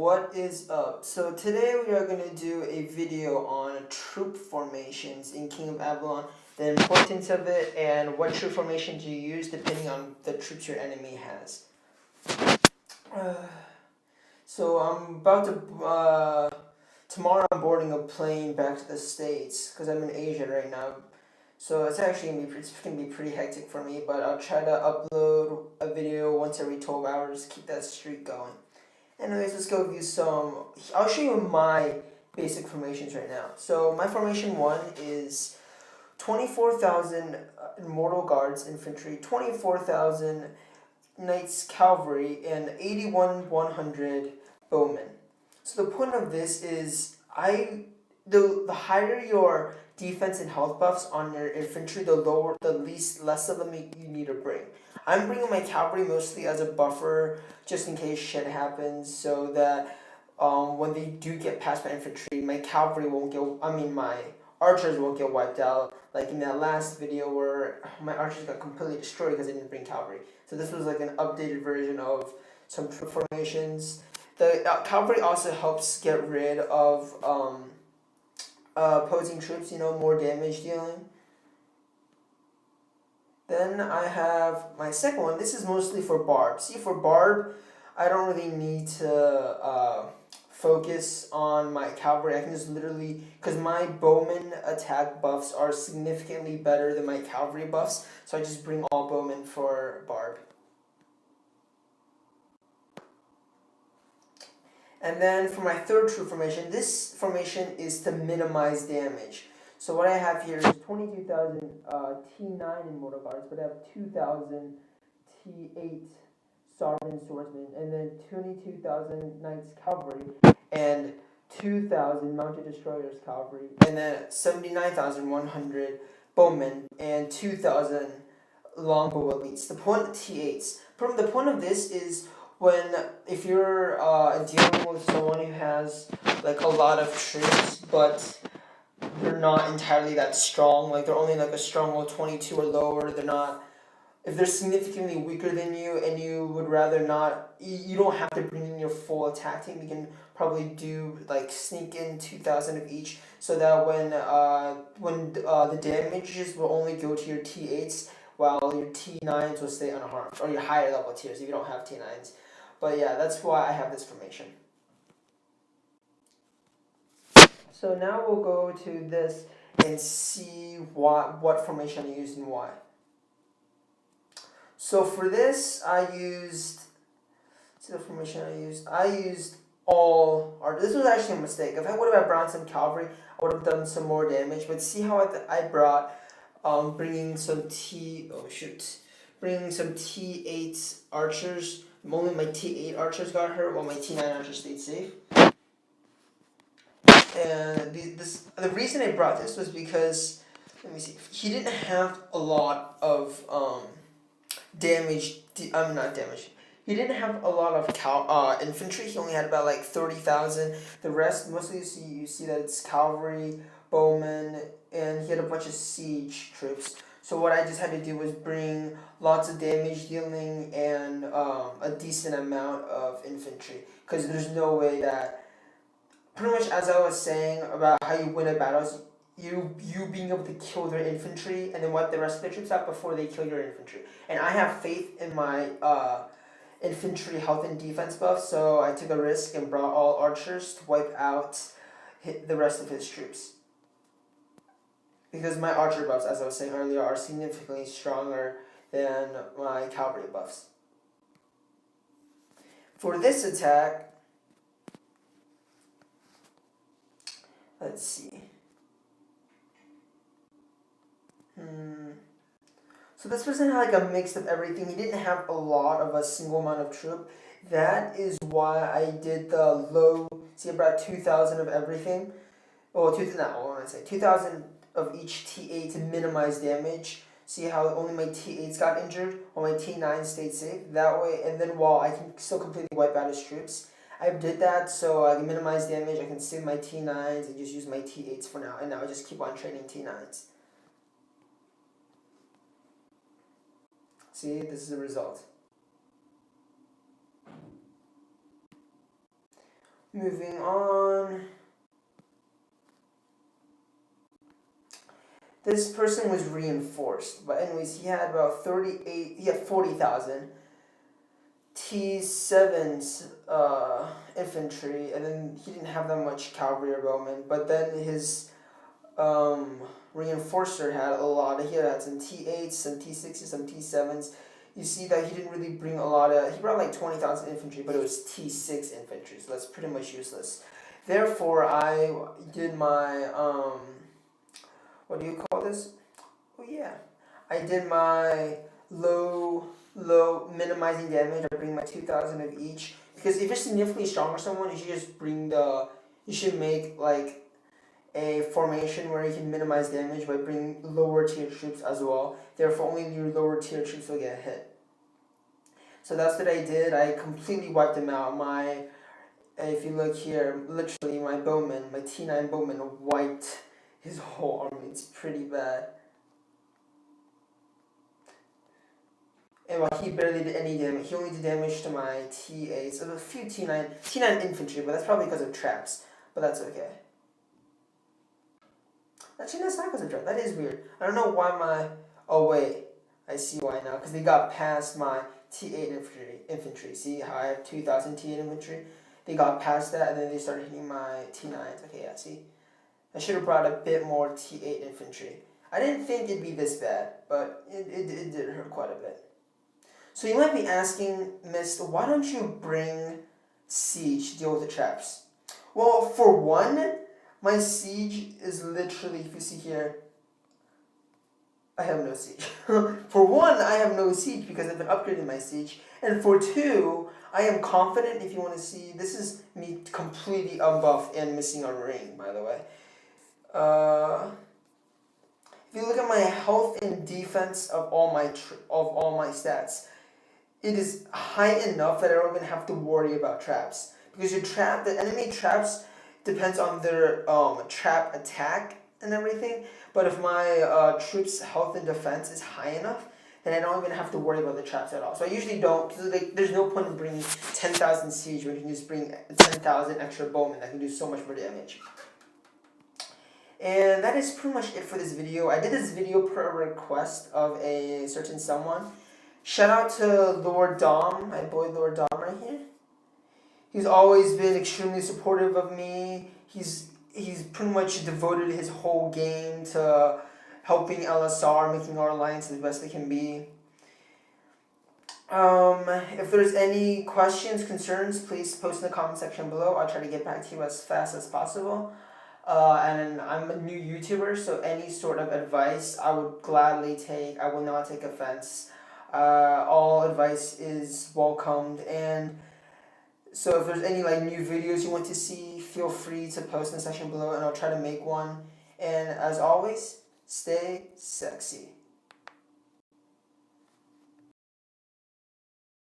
what is up? So today we are going to do a video on troop formations in King of Avalon, the importance of it, and what troop formation to use depending on the troops your enemy has. So I'm about to, tomorrow I'm boarding a plane back to the States because I'm in Asia right now. So it's actually going to be pretty hectic for me, but I'll try to upload a video once every 12 hours, keep that streak going. Anyways, let's go view some. I'll show you my basic formations right now. So my formation 1 is 24,000 Immortal Guards Infantry, 24,000 Knights Cavalry, and 81,100 Bowmen. So the point of this is the higher your defense and health buffs on your infantry, the less of them you need to bring. I'm bringing my cavalry mostly as a buffer, just in case shit happens, so that when they do get past my infantry, my cavalry won't get. My archers won't get wiped out. Like in that last video where my archers got completely destroyed because I didn't bring cavalry. So this was like an updated version of some troop formations. The cavalry also helps get rid of opposing troops, more damage dealing. Then I have my second one. This is mostly for Barb. See, for Barb, I don't really need to focus on my cavalry. I can just literally, because my bowman attack buffs are significantly better than my cavalry buffs, so I just bring all bowmen for Barb. And then for my third troop formation, this formation is to minimize damage. So what I have here is 22,000 T9 Immortal Guards, but I have 2,000 T8 Sovereign Swordsmen, and then 22,000 Knights Cavalry, and 2,000 Mounted Destroyers Cavalry, and then 79,100 Bowmen, and 2,000 Longbow Elites. The point of T8s. The point of this is if you're dealing with someone who has like a lot of troops, but they're not entirely that strong, like they're only like a stronghold 22 or lower, if they're significantly weaker than you and you would rather not, you don't have to bring in your full attack team. You can probably do like sneak in 2,000 of each, so that when the damages will only go to your T8s while your T9s will stay unharmed, or your higher level tiers if you don't have T9s. But yeah, that's why I have this formation. So now we'll go to this and see what formation I used and why. So for this, see the formation I used all art. This was actually a mistake. If I would have brought some cavalry, I would have done some more damage. But see how I brought bringing some T8 archers. Only my T8 archers got hurt, while my T9 archers stayed safe. And the reason I brought this was because, let me see, he didn't have a lot of damage. Not damage. He didn't have a lot of infantry. He only had about like 30,000. The rest, mostly you see that it's cavalry, bowmen, and he had a bunch of siege troops. So what I just had to do was bring lots of damage dealing and a decent amount of infantry, because there's no way that, pretty much as I was saying about how you win a battle, is you being able to kill their infantry and then wipe the rest of their troops out before they kill your infantry. And I have faith in my infantry health and defense buff, so I took a risk and brought all archers to wipe out the rest of his troops. Because my archer buffs, as I was saying earlier, are significantly stronger than my cavalry buffs. For this attack, let's see. So this person had like a mix of everything. He didn't have a lot of a single amount of troop. That is why I did the low. See, I brought 2,000 of everything. Well, 2,000 of each T8 to minimize damage. See how only my T8s got injured, while my T9s stayed safe. That way, and then while I can still completely wipe out his troops. I did that so I can minimize damage. I can save my T9s and just use my T8s for now. And now I just keep on training T9s. See, this is the result. Moving on. This person was reinforced, but anyways, he had about 40,000 T7s infantry, and then he didn't have that much cavalry or bowmen, but then his reinforcer had a lot. He had some T8s, some T6s, some T7s. You see that he didn't really bring a lot of, he brought like 20,000 infantry, but it was T6 infantry, so that's pretty much useless. Therefore, I did my, what do you call this? Oh yeah, I did my low minimizing damage. I bring my 2,000 of each, because if you're significantly stronger someone, you should just you should make like a formation where you can minimize damage by bringing lower tier troops as well. Therefore, only your lower tier troops will get hit. So that's what I did. I completely wiped them out. If you look here, literally my bowman, my T9 bowman wiped his whole army. It's pretty bad. And he barely did any damage. He only did damage to my T8. So a few T9 infantry, but that's probably because of traps. But that's okay. Actually, that's not because of traps. That is weird. I don't know why my... Oh, wait. I see why now. Because they got past my T8 infantry. See how I have 2,000 T8 infantry? They got past that, and then they started hitting my T9s. Okay, yeah, see? I should have brought a bit more T8 infantry. I didn't think it'd be this bad, but it did hurt quite a bit. So you might be asking, Mist, why don't you bring siege to deal with the traps? Well, for one, my siege is literally, if you see here, I have no siege. For one, I have no siege because I've been upgrading my siege. And for two, I am confident, if you want to see, this is me completely unbuffed and missing a ring, by the way. If you look at my health and defense of all my stats, it is high enough that I don't even have to worry about traps. Because the enemy traps depends on their trap attack and everything. But if my troops' health and defense is high enough, then I don't even have to worry about the traps at all. So I usually don't, because there's no point in bringing 10,000 siege when you can just bring 10,000 extra bowmen that can do so much more damage. And that is pretty much it for this video. I did this video per request of a certain someone. Shout out to Lord Dom, my boy Lord Dom right here. He's always been extremely supportive of me. He's pretty much devoted his whole game to helping LSR, making our alliance the best it can be. If there's any questions, concerns, please post in the comment section below. I'll try to get back to you as fast as possible. And I'm a new YouTuber, so any sort of advice I would gladly take. I will not take offense. All advice is welcomed, and so if there's any new videos you want to see, feel free to post in the section below, and I'll try to make one. And as always, stay sexy.